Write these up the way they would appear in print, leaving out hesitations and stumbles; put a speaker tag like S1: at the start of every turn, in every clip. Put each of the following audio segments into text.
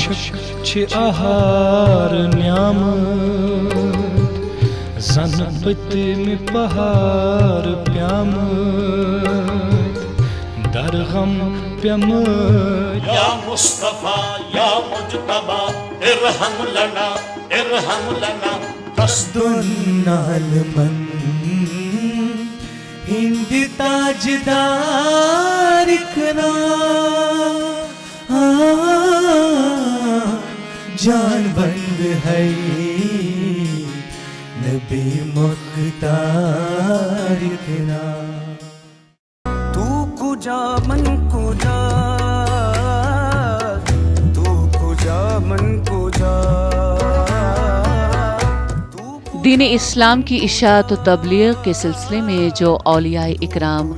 S1: عاشق چھ آہار نیامت زن پتم پہار پیامت در غم پیامت
S2: یا مصطفیٰ یا مجتبی ارحم لنا
S3: دنال من ہند تاجدار کنا جان بند ہے نبی مختار کنا تو کجا من کجا تو کجا من کجا
S4: دین اسلام کی اشاعت و تبلیغ کے سلسلے میں جو اولیاء اکرام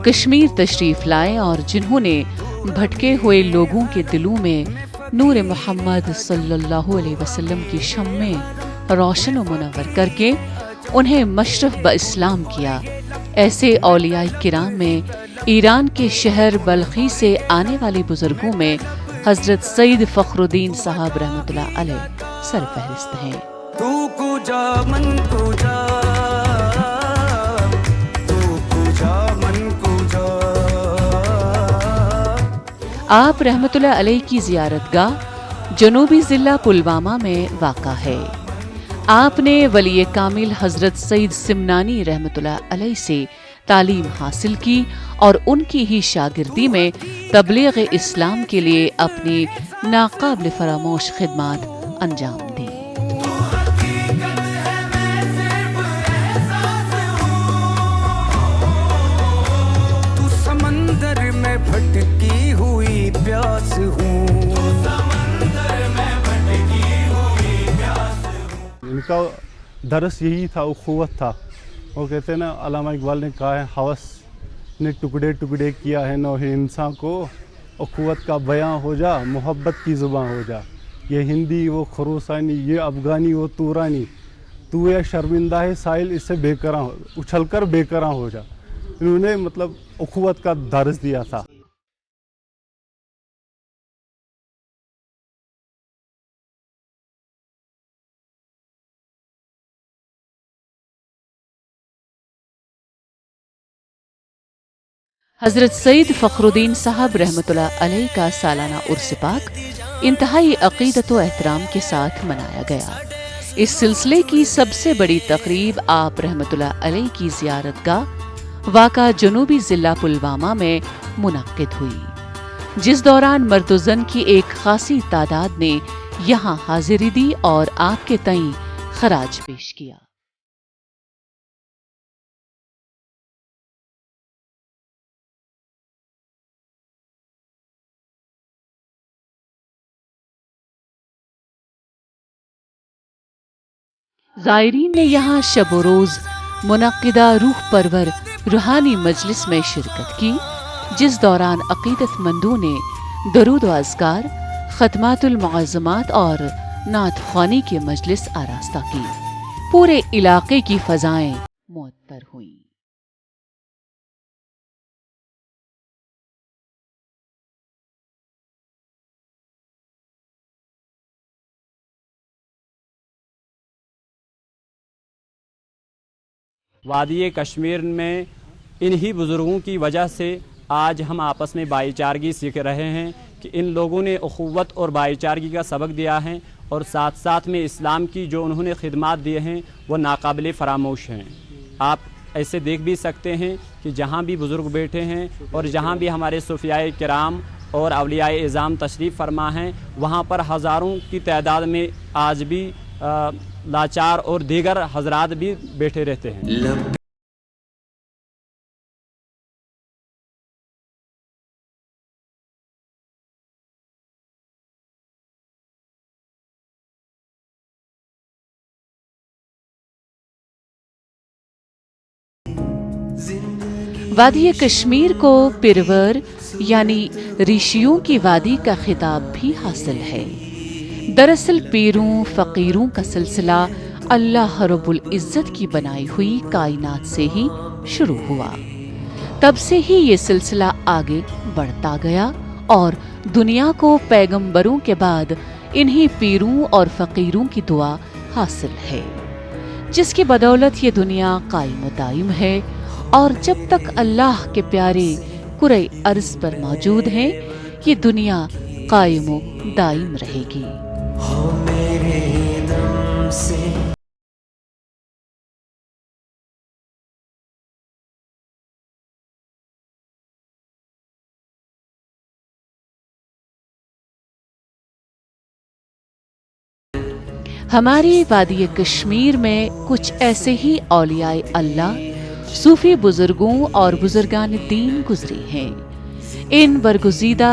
S4: کشمیر تشریف لائے اور جنہوں نے بھٹکے ہوئے لوگوں کے دلوں میں نور محمد صلی اللہ علیہ وسلم کی شمع روشن و منور کر کے انہیں مشرف باسلام کیا، ایسے اولیاء کرام میں ایران کے شہر بلخی سے آنے والے بزرگوں میں حضرت سید فخر الدین صاحب رحمۃ اللہ علیہ سرفہرست ہیں۔
S3: تو کجا من کجا تو کجا من کجا
S4: آپ رحمۃ اللہ علیہ کی زیارت گاہ جنوبی ضلع پلوامہ میں واقع ہے۔ آپ نے ولی کامل حضرت سید سمنانی رحمۃ اللہ علیہ سے تعلیم حاصل کی اور ان کی ہی شاگردی میں تبلیغ اسلام کے لیے اپنی ناقابل فراموش خدمات انجام دی۔
S3: بھٹکی ہوئی پیاس ہوں،
S5: ان کا درس یہی تھا، اخوت تھا۔ وہ کہتے ہیں نا، علامہ اقبال نے کہا ہے ہوس نے ٹکڑے ٹکڑے کیا ہے نوح انسان کو، اخوت کا بیاں ہو جا محبت کی زباں ہو جا، یہ ہندی وہ خروسانی یہ افغانی وہ تورانی، تو یہ شرمندہ ہے سائل اس سے بے کراں اچھل کر بے کراں ہو جا۔ انہوں نے مطلب اخوت کا درس دیا تھا۔
S4: حضرت سید فخر الدین صاحب رحمۃ اللہ علیہ کا سالانہ عرس پاک انتہائی عقیدت و احترام کے ساتھ منایا گیا۔ اس سلسلے کی سب سے بڑی تقریب آپ رحمۃ اللہ علیہ کی زیارت گاہ واقع جنوبی ضلع پلوامہ میں منعقد ہوئی، جس دوران مرد و زن کی ایک خاصی تعداد نے یہاں حاضری دی اور آپ کے تئیں خراج پیش کیا۔ زائرین نے یہاں شب و روز منعقدہ روح پرور روحانی مجلس میں شرکت کی، جس دوران عقیدت مندوں نے درود و اذکار، ختمات المعظمات اور نعت خوانی کی مجلس آراستہ کی۔ پورے علاقے کی فضائیں معطر ہوئیں۔
S6: وادی کشمیر میں انہی بزرگوں کی وجہ سے آج ہم آپس میں بھائی چارگی سیکھ رہے ہیں کہ ان لوگوں نے اخوت اور بھائی چارگی کا سبق دیا ہے، اور ساتھ ساتھ میں اسلام کی جو انہوں نے خدمات دیے ہیں وہ ناقابل فراموش ہیں۔ آپ ایسے دیکھ بھی سکتے ہیں کہ جہاں بھی بزرگ بیٹھے ہیں اور جہاں بھی ہمارے صوفیاء کرام اور اولیاء اعظام تشریف فرما ہیں، وہاں پر ہزاروں کی تعداد میں آج بھی لاچار اور دیگر حضرات بھی بیٹھے رہتے ہیں۔
S4: وادی کشمیر کو پرور یعنی ریشیوں کی وادی کا خطاب بھی حاصل ہے۔ دراصل پیروں فقیروں کا سلسلہ اللہ رب العزت کی بنائی ہوئی کائنات سے ہی شروع ہوا، تب سے ہی یہ سلسلہ آگے بڑھتا گیا और दुनिया को पैगंबरों के बाद इन्हीं पीरों और फकीरों की दुआ हासिल है, जिसकी बदौलत ये दुनिया कायम दाइम है और जब तक अल्लाह के प्यारे कुरे अर्ज पर मौजूद हैं, ये दुनिया कायम दाइम रहेगी। हमारी वादी कश्मीर में कुछ ऐसे ही औलियाए अल्लाह, सूफी बुजुर्गों और बुजुर्गान दीन गुजरे हैं। इन बरगुजीदा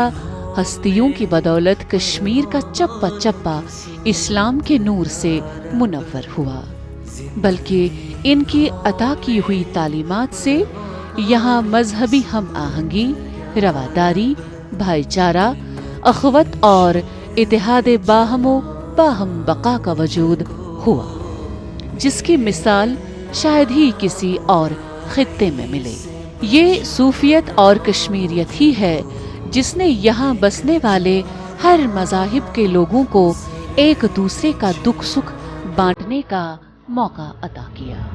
S4: हस्तियों की बदौलत कश्मीर का चप्पा चप्पा इस्लाम के नूर से मुनव्वर हुआ, बल्कि इनकी अता की हुई तालीमात से यहाँ मजहबी हम आहंगी, रवादारी, भाईचारा, अखवत और इत्तेहाद बाहम बका का वजूद हुआ, जिसकी मिसाल शायद ही किसी और खित्ते में मिले। ये सूफियत और कश्मीरियत ही है जिसने यहाँ बसने वाले हर मज़ाहिब के लोगों को एक दूसरे का दुख सुख बांटने का मौका अता किया।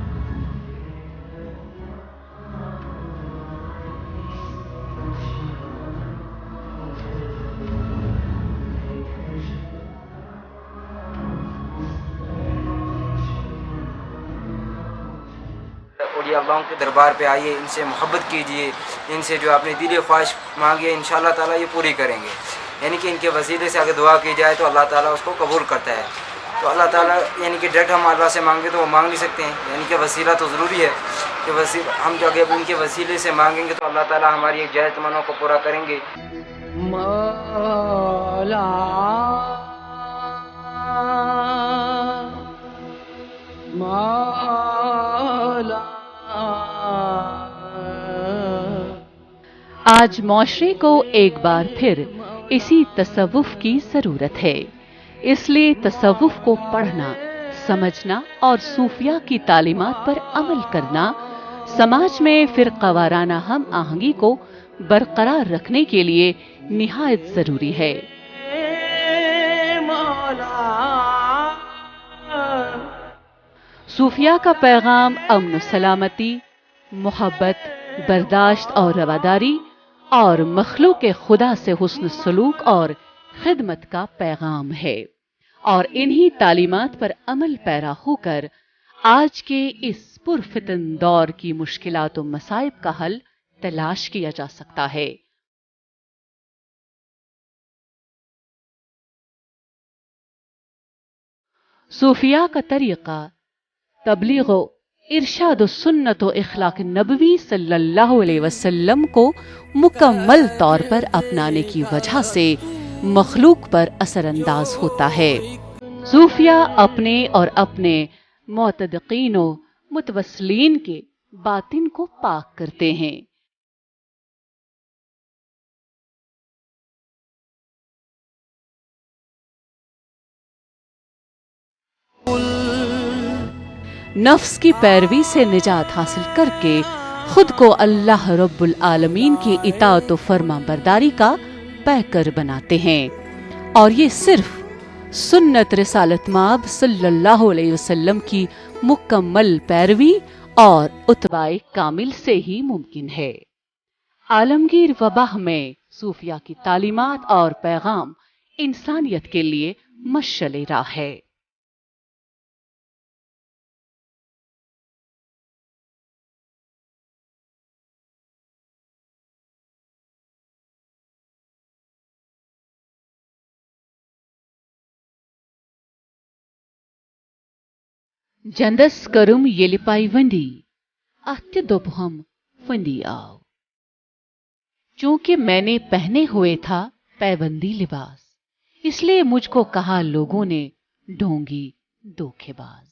S7: औलिया अल्लाह के दरबार पे आइए, इनसे मोहब्बत कीजिए, इनसे जो आपने दिली ख्वाहिश मांगी है इंशाअल्लाह ताला ये पूरी करेंगे। यानी कि इनके वसीले से अगर दुआ की जाए तो अल्लाह ताला उसको कबूल करता है। तो अल्लाह ताला यानी कि डायरेक्ट हम अल्लाह से मांगे तो वो मांग नहीं सकते हैं, यानी कि वसीला तो ज़रूरी है कि वसीला हम जो अगर इनके वसीले से मांगेंगे तो अल्लाह ताला हमारी एक जायज़ तमन्नाओं को पूरा करेंगे।
S4: आज मौशरे को एक बार फिर इसी तसव्वुफ की जरूरत है, इसलिए तसव्वुफ को पढ़ना, समझना और सूफिया की तालीमात पर अमल करना समाज में फिरकावाराना हम आहंगी को बरकरार रखने के लिए निहायत जरूरी है। सूफिया का पैगाम अमन सलामती, मोहब्बत, बर्दाश्त और रवादारी और मखलूक खुदा से हुस्न सलूक और खिदमत का पैगाम है, और इन्हीं तालीमात पर अमल पैरा होकर आज के इस पुरफितन दौर की मुश्किलात व मसाइब का हल तलाश किया जा सकता है। सूफिया का तरीका तबलीग इरशाद सुन्नत व इखलाक नबवी सल्लल्लाहु अलैहि वसल्लम को मुकम्मल तौर पर अपनाने की वजह से मखलूक पर असरअंदाज होता है। सूफिया अपने और अपने मुतदकीन व मुतवस्सलीन के बातिन को पाक करते हैं। नफ्स की पैरवी से निजात हासिल करके खुद को अल्लाह रब्बुल आलमीन की इताअत व फर्मा बरदारी का पैकर बनाते हैं, और ये सिर्फ सुन्नत रिसालत माब सल्लल्लाहु अलैहि वसल्लम की मुकम्मल पैरवी और उतबाए कामिल से ही मुमकिन है। आलमगीर वबाह में सूफिया की तालीमात और पैगाम इंसानियत के लिए मशअल राह है। जंदस करुम येलिपाई वंडी अत्य दोपहम फंडी आओ, चूंकि मैंने पहने हुए था पैबंदी लिबास, इसलिए मुझको कहा लोगों ने ढोंगी धोखेबाज।